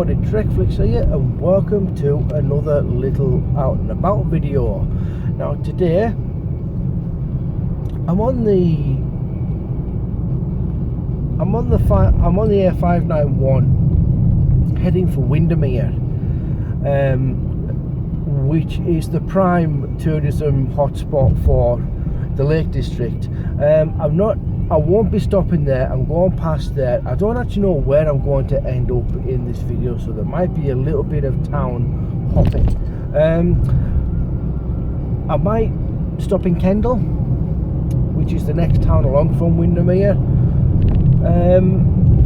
everybody, Trekflix here, and welcome to another little out and about video. Now today I'm on the A591 heading for Windermere, which is the prime tourism hotspot for the Lake District. I won't be stopping there. I'm going past there. I don't actually know where I'm going to end up in this video, so there might be a little bit of town hopping. I might stop in Kendal, which is the next town along from Windermere. I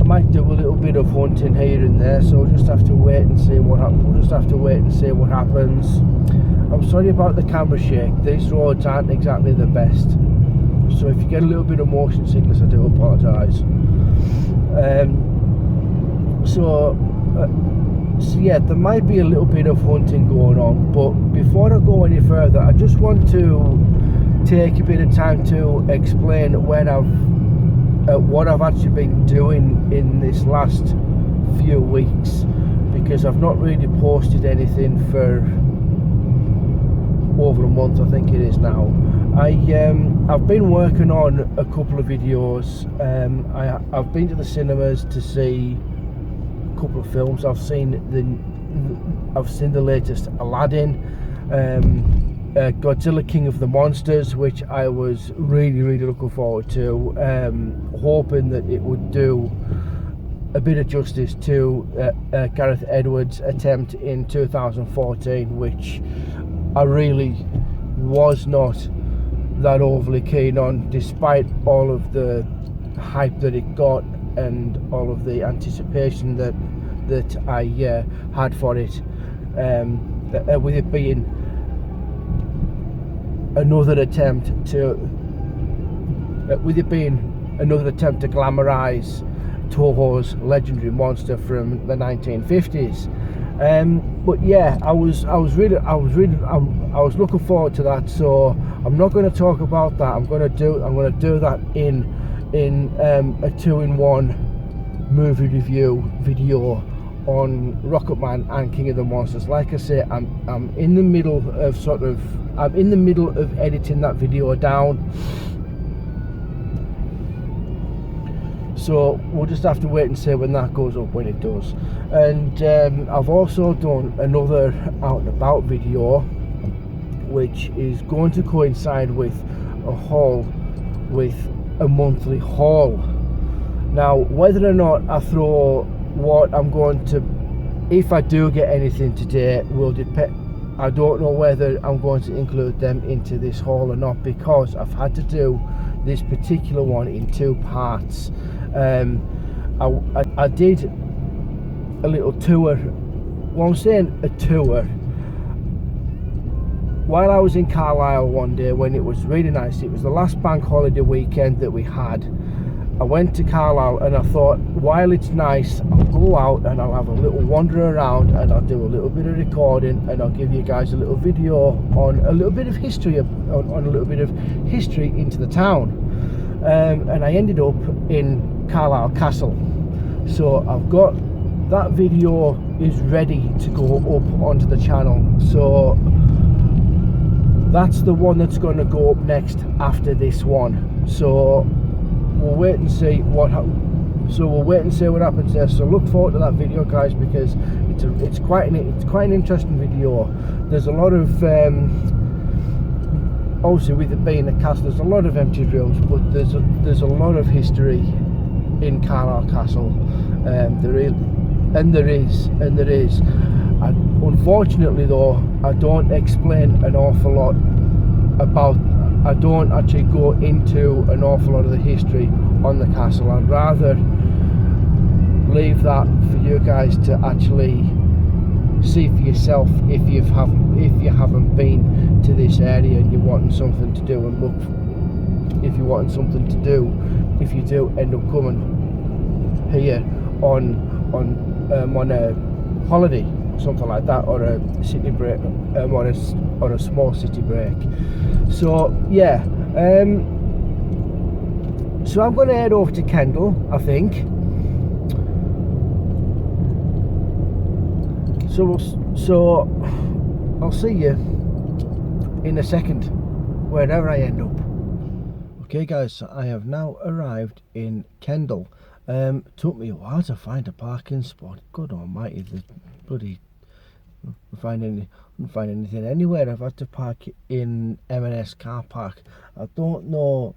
might do a little bit of hunting here and there, so we'll just have to wait and see what happens. I'm sorry about the camera shake. These roads aren't exactly the best, so if you get a little bit of motion sickness, I do apologise. So yeah, there might be a little bit of hunting going on, but before I go any further, I just want to take a bit of time to explain what I've actually been doing in this last few weeks, because I've not really posted anything for over a month, I think it is now. I've been working on a couple of videos. I've been to the cinemas to see a couple of films. I've seen the latest Aladdin, Godzilla King of the Monsters, which I was really looking forward to, hoping that it would do a bit of justice to Gareth Edwards' attempt in 2014, which I really was not that overly keen on, despite all of the hype that it got and all of the anticipation that I had for it, with it being another attempt to glamorize Toho's legendary monster from the 1950s. But yeah, I was looking forward to that, so I'm not going to talk about that. I'm going to do that in a 2-in-1 movie review video on Rocketman and King of the Monsters. Like I say, I'm in the middle of editing that video down, so we'll just have to wait and see when that goes up, when it does. And I've also done another out and about video, which is going to coincide with a monthly haul. Now, whether or not I throw what I'm going to, if I do get anything today, will depend. I don't know whether I'm going to include them into this haul or not, because I've had to do this particular one in 2 parts. I did a little tour. Well, I'm saying a tour. While I was in Carlisle one day, when it was really nice, it was the last bank holiday weekend that we had. I went to Carlisle and I thought, while it's nice, I'll go out and I'll have a little wander around and I'll do a little bit of recording, and I'll give you guys a little video on a little bit of history, into the town. And I ended up in Carlisle Castle. So I've got that video is ready to go up onto the channel. So that's the one that's going to go up next after this one. So we'll wait and see what happens there. So look forward to that video, guys, because it's quite an interesting video. There's a lot of obviously, with it being a castle, there's a lot of empty rooms, but there's a lot of history in Carlisle Castle. There is. Unfortunately, though, I don't explain an awful lot about. I don't actually go into an awful lot of the history on the castle. I'd rather leave that for you guys to actually see for yourself if you haven't been to this area and you're wanting something to do, and look, if you're wanting something to do, if you do end up coming here on a holiday, something like that, or a city break, or a small city break. So yeah, so I'm going to head over to Kendal, I think. So I'll see you in a second, wherever I end up. Okay guys, so I have now arrived in Kendal. Took me a while to find a parking spot. God almighty, the bloody couldn't find anything anywhere. I've had to park in M&S car park. I don't know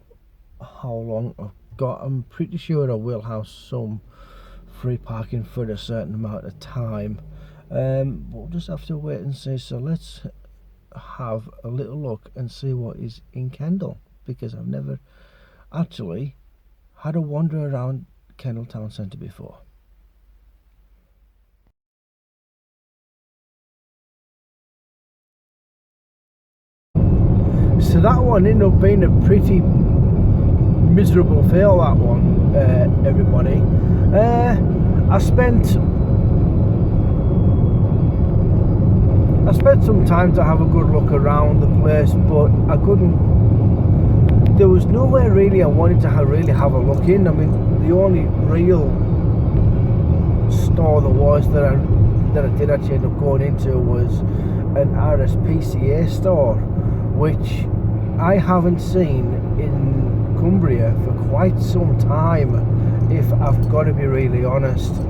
how long I've got. I'm pretty sure I will have some free parking for a certain amount of time. We'll just have to wait and see. So let's have a little look and see what is in Kendal, because I've never actually had a wander around Kendal town centre before. So that one ended up being a pretty miserable fail, that one, everybody. I spent some time to have a good look around the place, but I couldn't. There was nowhere really I wanted to really have a look in. I mean, the only real store there was that I did actually end up going into was an RSPCA store, which I haven't seen in Cumbria for quite some time, if I've got to be really honest.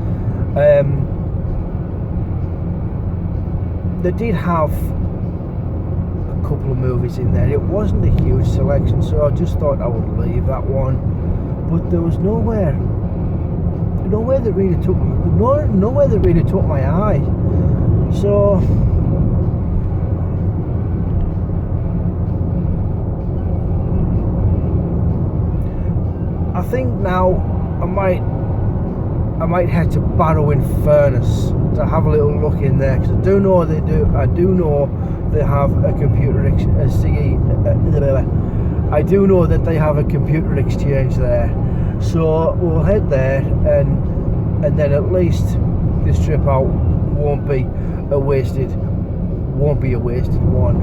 They did have a couple of movies in there. It wasn't a huge selection, so I just thought I would leave that one. But there was nowhere that really took my eye. So I think now I might head to Barrow in Furness to have a little look in there, because I do know they have a computer I do know that they have a computer exchange there. So we'll head there, and then at least this trip out won't be a wasted one.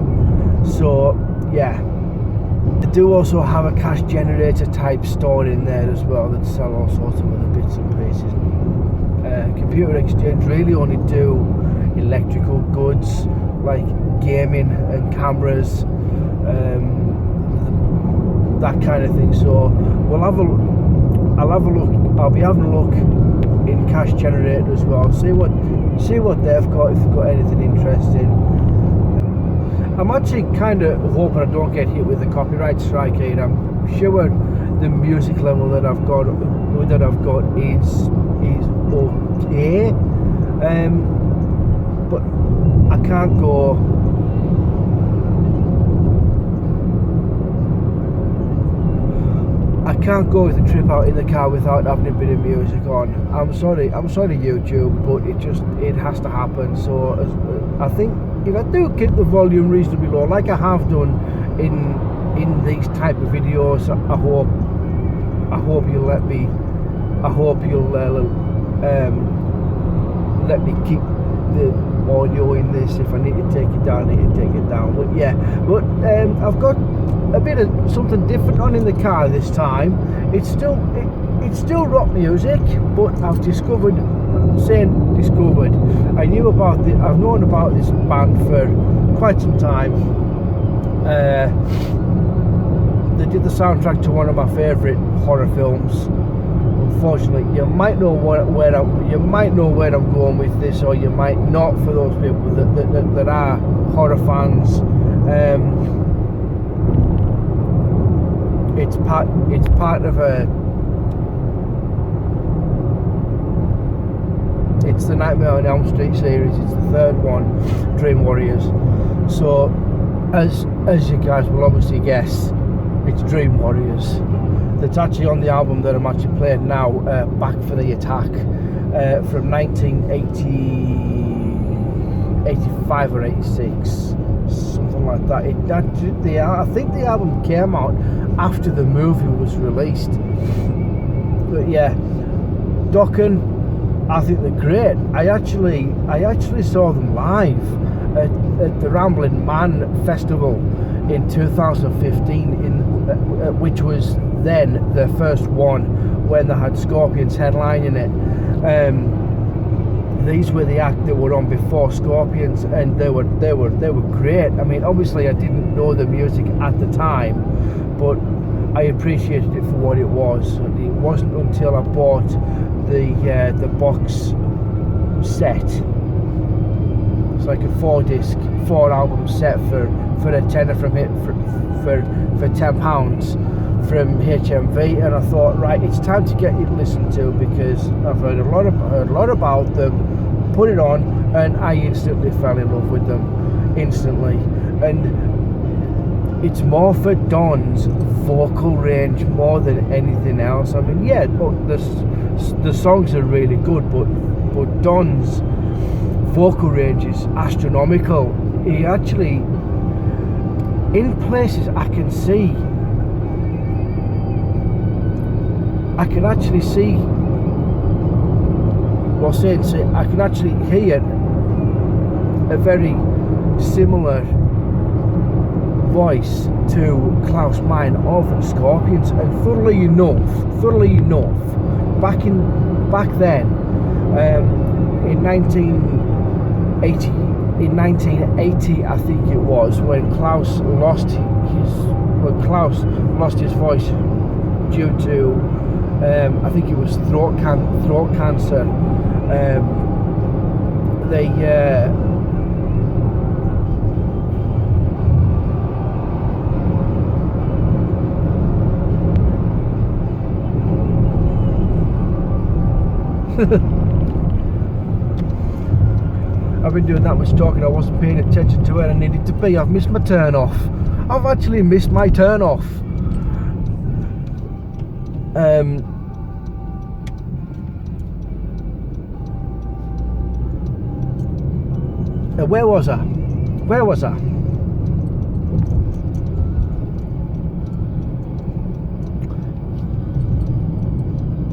So yeah. They do also have a cash generator type store in there as well that sell all sorts of other bits and pieces. Computer exchange really only do electrical goods like gaming and cameras, that kind of thing. So I'll be having a look in cash generator as well, see what they've got, if they've got anything interesting. I'm actually kind of hoping I don't get hit with a copyright strike here. I'm sure the music level that I've got is okay, but I can't go. I can't go with a trip out in the car without having a bit of music on. I'm sorry YouTube, but it has to happen. So I think if I do keep the volume reasonably low, like I have done in these type of videos, I hope you'll let me. I hope you'll let me keep the audio in this. If I need to take it down, I need to take it down. But yeah, I've got a bit of something different on in the car this time. It's still rock music, but I've discovered. I've known about this band for quite some time. They did the soundtrack to one of my favourite horror films. Unfortunately, you might know where I'm going with this, or you might not. For those people that are horror fans, it's part of a. It's the Nightmare on Elm Street series. It's the third one, Dream Warriors. So, as you guys will obviously guess, it's Dream Warriors. That's actually on the album that I'm actually playing now, Back for the Attack, from 1985 or 86, something like that. I think the album came out after the movie was released. But yeah, Dokken, I think they're great. I actually saw them live at the Ramblin' Man Festival in 2015, which was then their first one when they had Scorpions headlining it. these were the act that were on before Scorpions, and they were great. I mean, obviously I didn't know the music at the time, but I appreciated it for what it was. And it wasn't until I bought the box set. It's like a 4-disc, 4-album set for a tenner from it for £10 from HMV, and I thought, right, it's time to get it listened to, because I've heard a lot about them. Put it on, and I instantly fell in love with them, instantly. And it's more for Don's vocal range more than anything else. I mean, yeah, the songs are really good, but Don's vocal range is astronomical. He actually, in places I can actually see, well, I can actually hear a very similar voice to Klaus Meine of Scorpions. And funnily enough, back then, in 1980, I think it was, when Klaus lost his voice due to I think it was throat cancer. They I've been doing that much talking, I wasn't paying attention to where I needed to be. I've missed my turn off. I've actually missed my turn off. Where was I?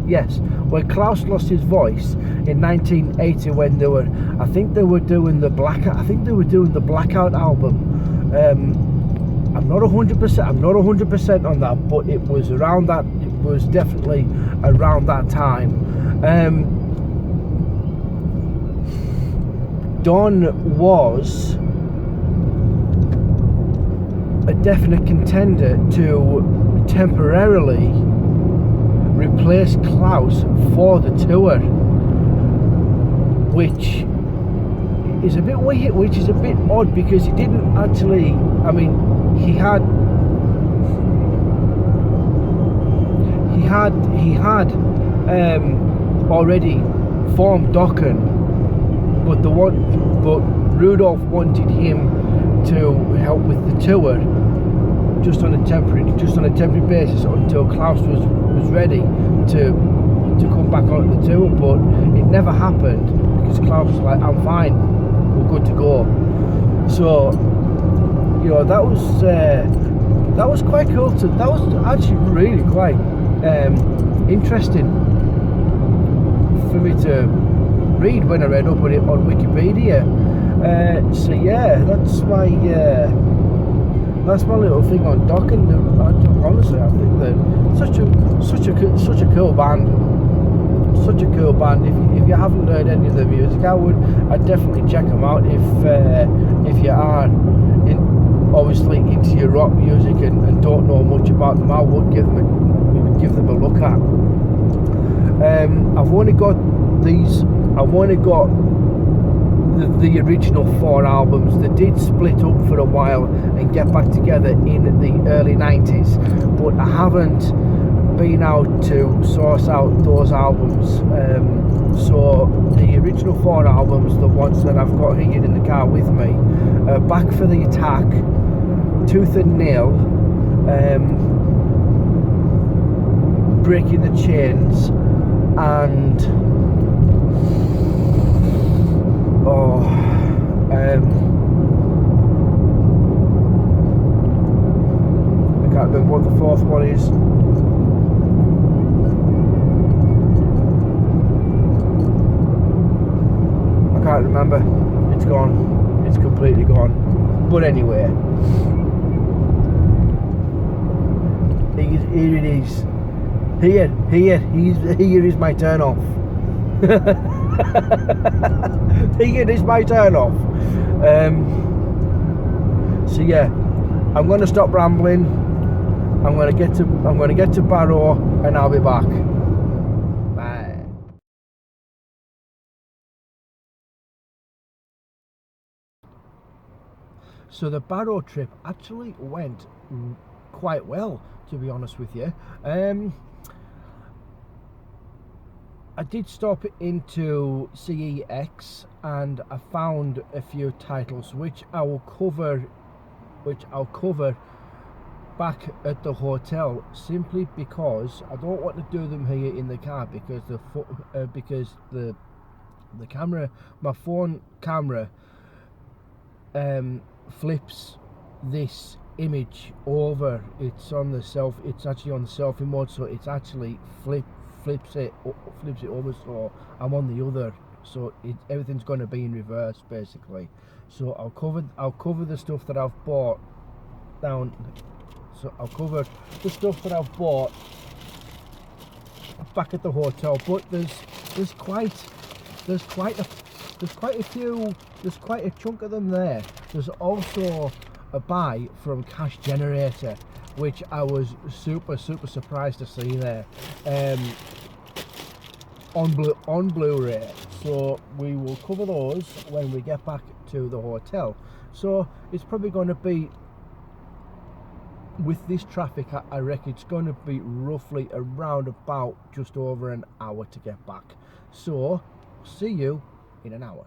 Yes, when Klaus lost his voice in 1980, when I think they were doing the Blackout album. I'm not 100% on that, but it was around that. It was definitely around that time. Don was a definite contender to temporarily replace Klaus for the tour, which is a bit weird, which is a bit odd, because he didn't actually, I mean, he had already formed Dokken, but Rudolph wanted him to help with the tour just on a temporary basis until Klaus was ready to come back on the tour. But it never happened, because Klaus was like, I'm fine, we're good to go. So, you know, that was quite cool. That was actually really quite interesting for me to read when I read up on it on Wikipedia. So yeah, that's my little thing on Dokken. Honestly, I think that such a cool band. Such a cool band. If you haven't heard any of the music, I'd definitely check them out. If you are obviously into your rock music and don't know much about them, I would give them a look at. I've only got the original 4 albums. They did split up for a while and get back together in the early 90s, but I haven't been out to source out those albums. So the original 4 albums, the ones that I've got here in the car with me, Back for the Attack, Tooth and Nail, Breaking the Chains, and I can't remember what the 4th one is. I can't remember. It's gone. It's completely gone. But anyway, here it is. Here is my turn off. Thinking it's my turn off. So yeah, I'm going to stop rambling. I'm going to get to Barrow, and I'll be back. Bye. So the Barrow trip actually went quite well, to be honest with you. I did stop into CEX and I found a few titles which I'll cover back at the hotel, simply because I don't want to do them here in the car because the camera, my phone camera, flips this image over. It's actually on the selfie mode, so it's actually flips it over, so I'm on the other, so everything's going to be in reverse basically. So I'll cover the stuff that I've bought down. So I'll cover the stuff that I've bought back at the hotel, but there's quite a chunk of them there. There's also a buy from Cash Generator, which I was super surprised to see there, on Blu-ray. So we will cover those when we get back to the hotel. So it's probably going to be, with this traffic, I reckon it's going to be roughly around about just over an hour to get back. So see you in an hour.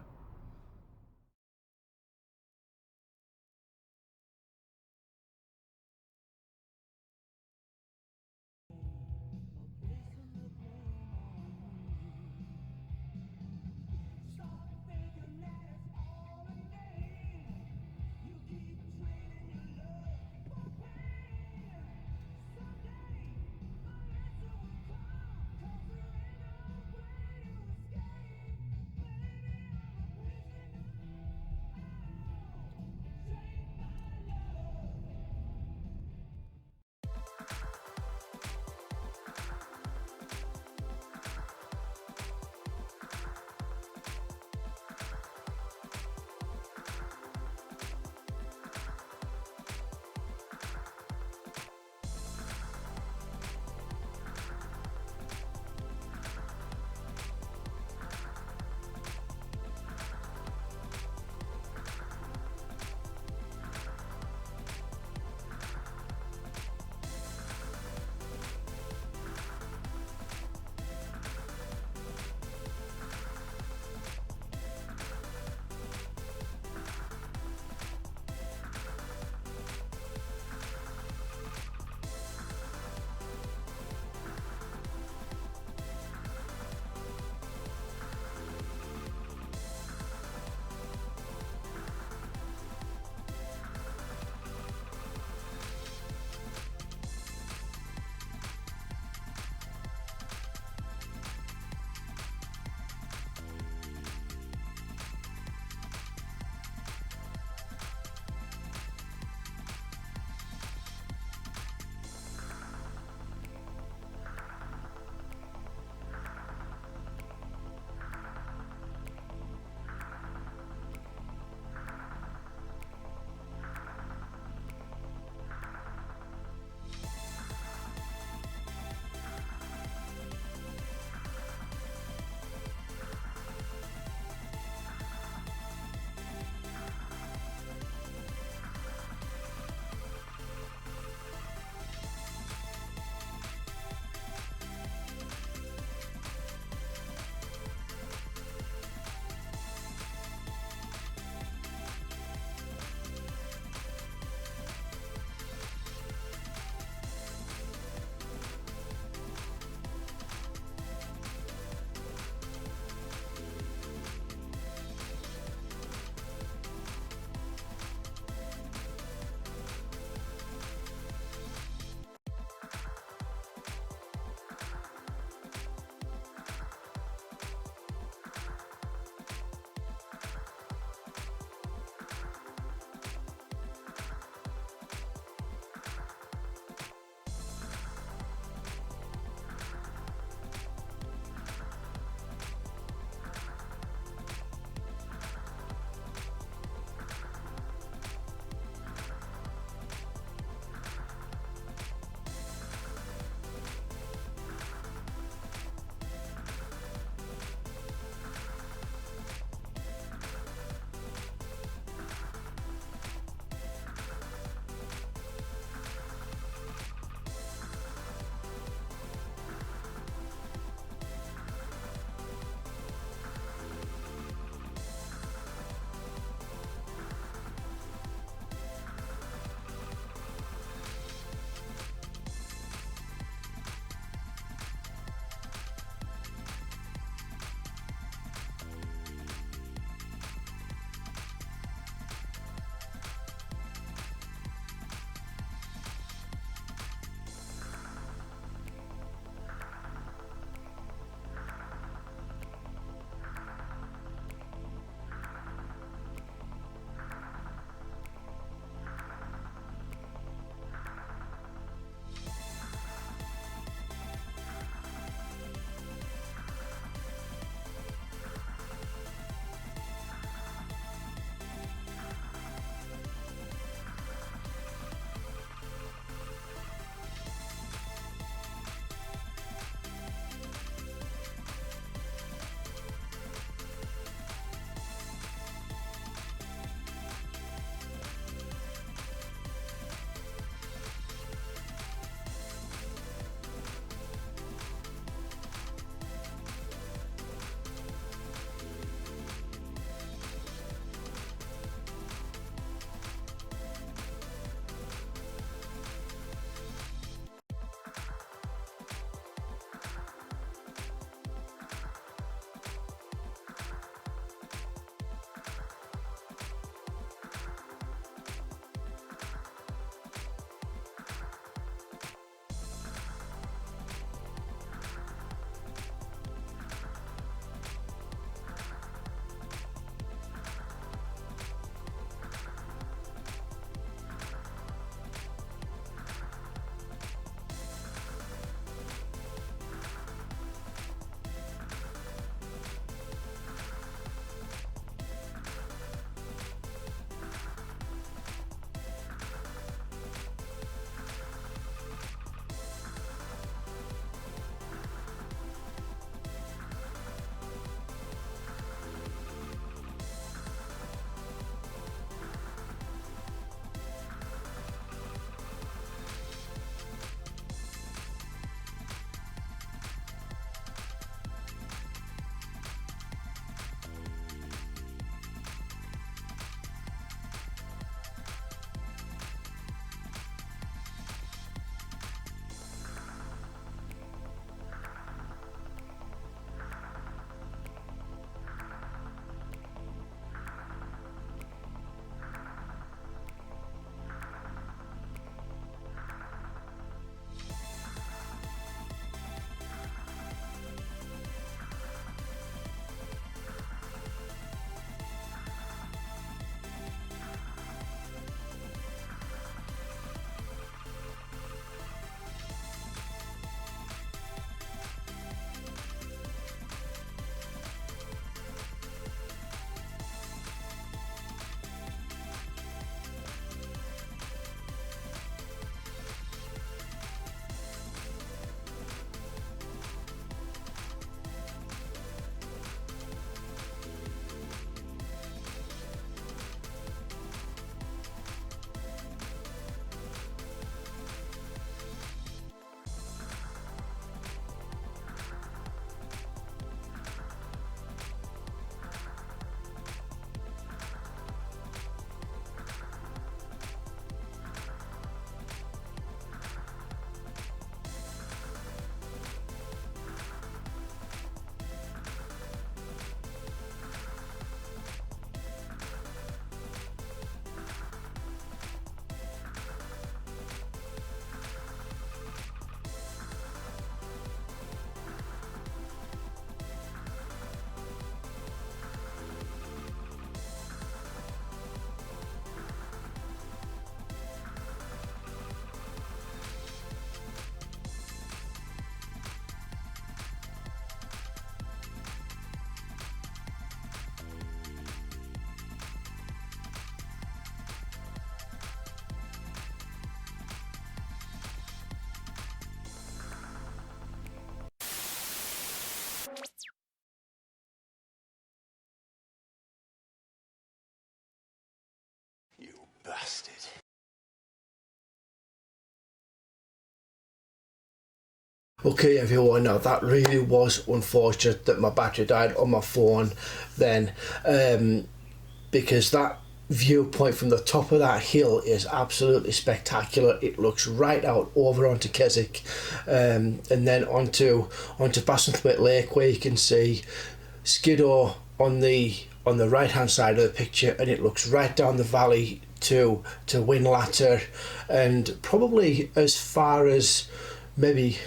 bastard. Okay everyone, now that really was unfortunate that my battery died on my phone then, because that viewpoint from the top of that hill is absolutely spectacular. It looks right out over onto Keswick, and then onto Bassenthwaite Lake, where you can see Skiddaw on the right hand side of the picture, and it looks right down the valley to Winlatter, and probably as far as maybe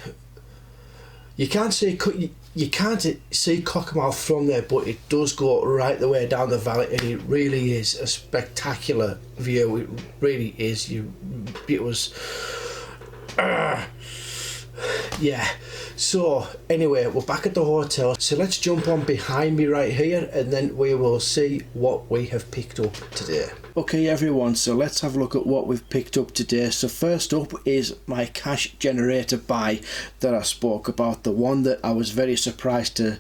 you can't see Cockermouth from there, but it does go right the way down the valley, and it really is a spectacular view. It really is. It was yeah. So anyway, we're back at the hotel, so let's jump on behind me right here, and then we will see what we have picked up today. Okay everyone, so let's have a look at what we've picked up today. So first up is my cash generator buy that I spoke about, the one that I was very surprised to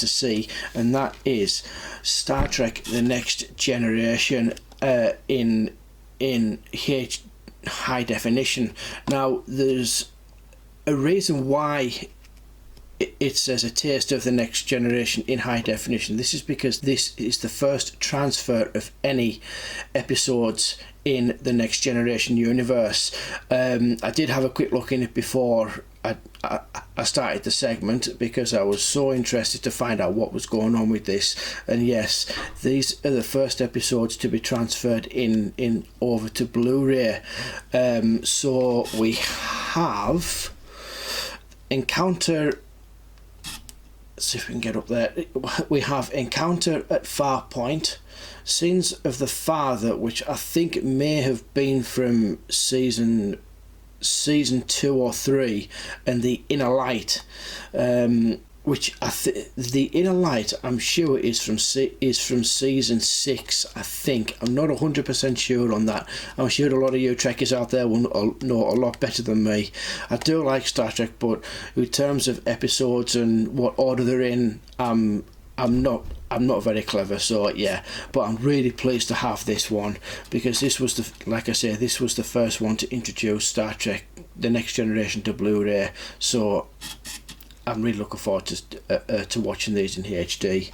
see, and that is Star Trek The Next Generation in high definition. Now there's a reason why it says a taste of the next generation in high definition. This is because this is the first transfer of any episodes in the Next Generation universe. I did have a quick look in it before I started the segment, because I was so interested to find out what was going on with this, and yes, these are the first episodes to be transferred in over to Blu-ray. So we have Encounter, let's see if we can get up there. We have Encounter at Farpoint, Sins of the Father, which I think may have been from season 2 or 3, and The Inner Light, which The Inner Light I'm sure is from season 6. I think, I'm not 100% sure on that. I'm sure a lot of you Trekkies out there will know a lot better than me. I do like Star Trek, but in terms of episodes and what order they're in, I'm not very clever, so yeah, but I'm really pleased to have this one, because this was this was the first one to introduce Star Trek The Next Generation to Blu-ray, so I'm really looking forward to watching these in HD.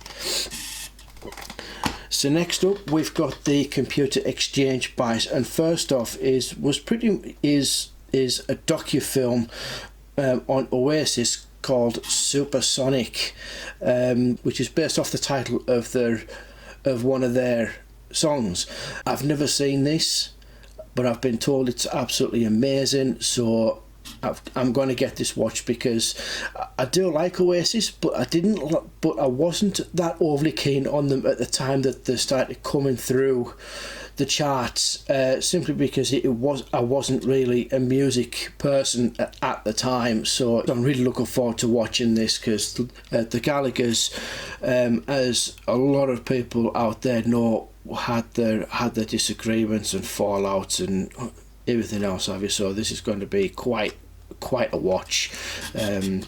So next up we've got the computer exchange buys, and first off is a docu-film on Oasis called Supersonic, which is based off the title of one of their songs. I've never seen this, but I've been told it's absolutely amazing, so I'm going to get this watched, because I do like Oasis, but I wasn't that overly keen on them at the time that they started coming through the charts, simply because I wasn't really a music person at the time. So I'm really looking forward to watching this, because the Gallaghers, as a lot of people out there know, had their disagreements and fallouts and everything else, obviously. So this is going to be quite a watch. Let's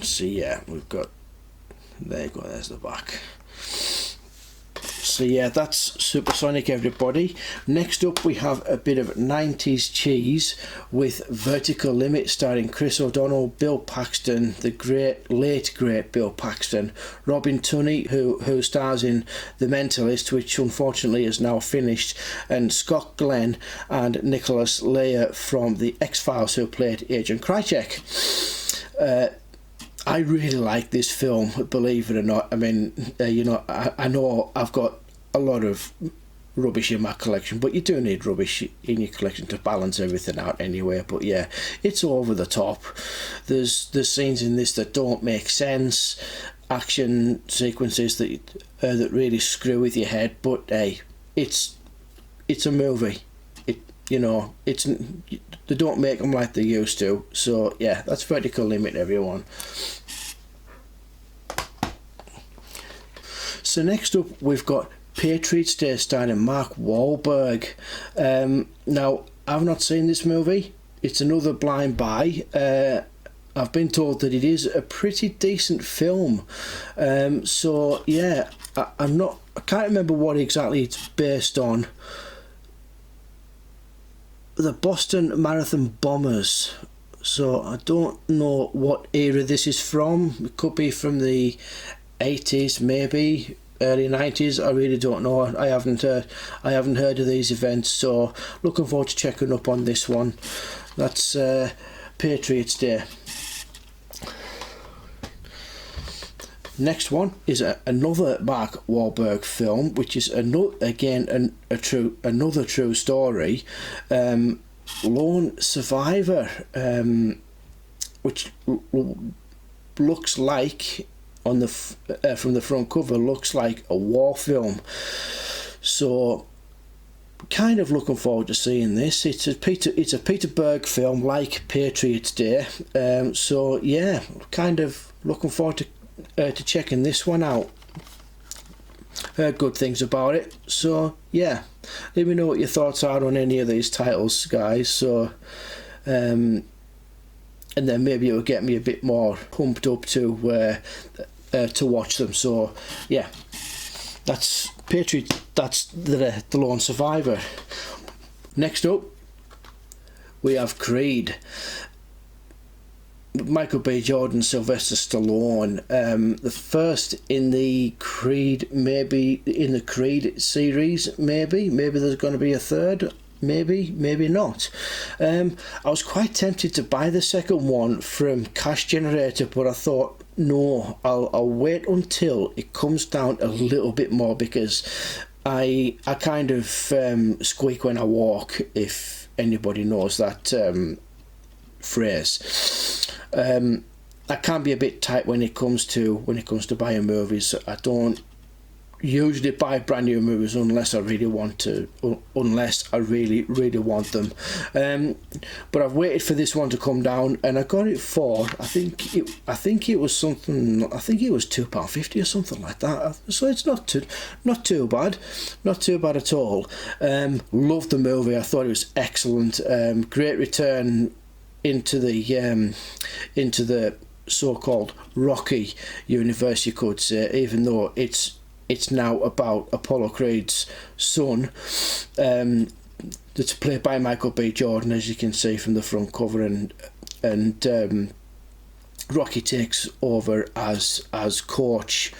see, yeah, we've got, there you go, there's the back. So yeah, that's Supersonic, everybody. Next up we have a bit of 90s cheese with Vertical Limit, starring Chris O'Donnell, Bill Paxton, the late great Bill Paxton, Robin Tunney, who stars in The Mentalist, which unfortunately is now finished, and Scott Glenn and Nicholas Leyer from The X-Files, who played Agent Krycek. I really like this film, believe it or not. I mean, I know I've got a lot of rubbish in my collection, but you do need rubbish in your collection to balance everything out anyway. But yeah, it's over the top. There's scenes in this that don't make sense, action sequences that really screw with your head. But hey, it's a movie. They don't make them like they used to. So yeah, that's Vertical Limit, everyone. So next up we've got Patriots Day, starring Mark Wahlberg. Now, I've not seen this movie. It's another blind buy. I've been told that it is a pretty decent film. So yeah, I'm not I can't remember what exactly it's based on. The Boston Marathon Bombers. So I don't know what era this is from. It could be from the 80s, maybe early 90s. I really don't know. I haven't heard of these events, so looking forward to checking up on this one. That's Patriots Day. Next one is another Mark Wahlberg film, which is another true story. Lone Survivor, which looks like on the from the front cover looks like a war film. So kind of looking forward to seeing this. It's a Peter Berg film, like Patriots Day. So yeah, kind of looking forward to checking this one out. Heard good things about it, so yeah, let me know what your thoughts are on any of these titles, guys. So and then maybe it'll get me a bit more pumped up to watch them. So yeah, that's Patriots. That's the Lone Survivor. Next up, we have Creed. Michael B. Jordan, Sylvester Stallone. The first in the Creed, maybe in the Creed series. Maybe there's going to be a third. Maybe not. I was quite tempted to buy the second one from Cash Generator, but I thought, no, I'll wait until it comes down a little bit more, because I kind of squeak when I walk, if anybody knows that phrase. I can be a bit tight when it comes to buying movies. I don't usually buy brand new movies unless I really want to, unless I really want them. But I've waited for this one to come down, and I got it for I think it was something. I think it was £2.50 or something like that. So it's not too bad, not too bad at all. Loved the movie. I thought it was excellent. Great return into the so-called Rocky universe, you could say, even though it's now about Apollo Creed's son, that's played by Michael B. Jordan, as you can see from the front cover, and Rocky takes over as coach,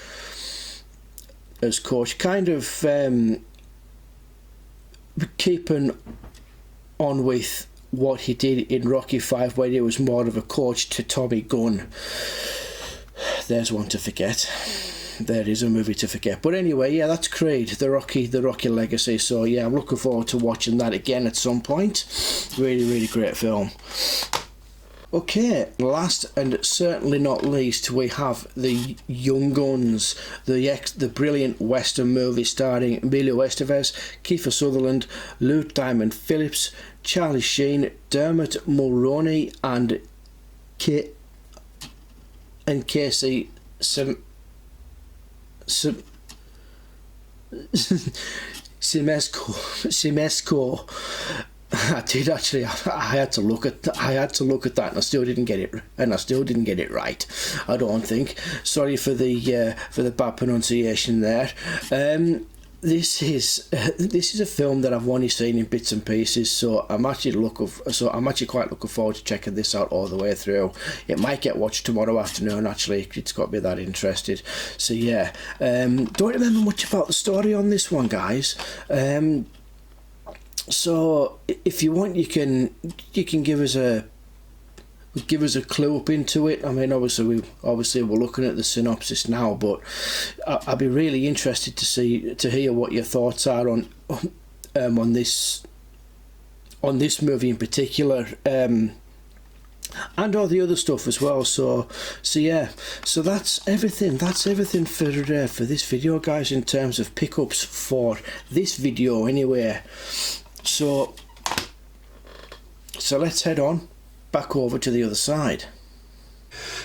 kind of keeping on with what he did in Rocky 5, where he was more of a coach to Tommy Gunn. There's one to forget. There is a movie to forget. But anyway, yeah, that's Creed, the Rocky legacy. So yeah, I'm looking forward to watching that again at some point. Really great film. Okay, last and certainly not least, we have the Young Guns, the brilliant Western movie starring Emilio Estevez, Kiefer Sutherland, Lou Diamond Phillips, Charlie Sheen, Dermot Mulroney, and Casey Simesco. I did actually. I had to look at that, and I still didn't get it. Right. I don't think. Sorry for the bad pronunciation there. This is a film that I've only seen in bits and pieces, so I'm actually quite looking forward to checking this out all the way through. It might get watched tomorrow afternoon. Actually, it's got me that interested. So yeah, don't remember much about the story on this one, guys. So if you want, you can give us a clue up into it. I mean, obviously we're looking at the synopsis now, but I'd be really interested to hear what your thoughts are on this movie in particular, and all the other stuff as well. So yeah, so that's everything for this video, guys, in terms of pickups for this video anyway. So let's head on back over to the other side.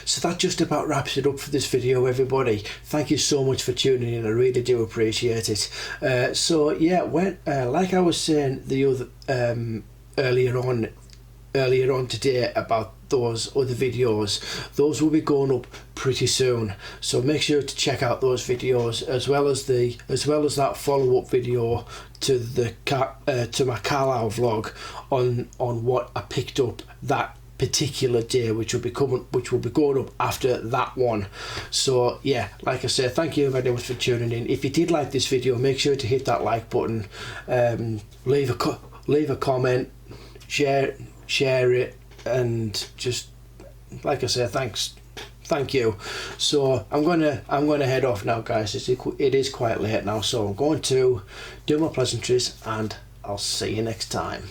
So that just about wraps it up for this video, everybody. Thank you so much for tuning in. I really do appreciate it. So yeah, like I was saying the other earlier on today about those other videos. Those will be going up pretty soon, so make sure to check out those videos, as well as that follow-up video to the to my Carlisle vlog on what I picked up that particular day, which will be going up after that one. So yeah, like I said, thank you very much for tuning in. If you did like this video, make sure to hit that like button, leave a comment, share it, and just, like I said, thank you. So I'm gonna head off now, guys. It is quite late now, so I'm going to do my pleasantries, and I'll see you next time.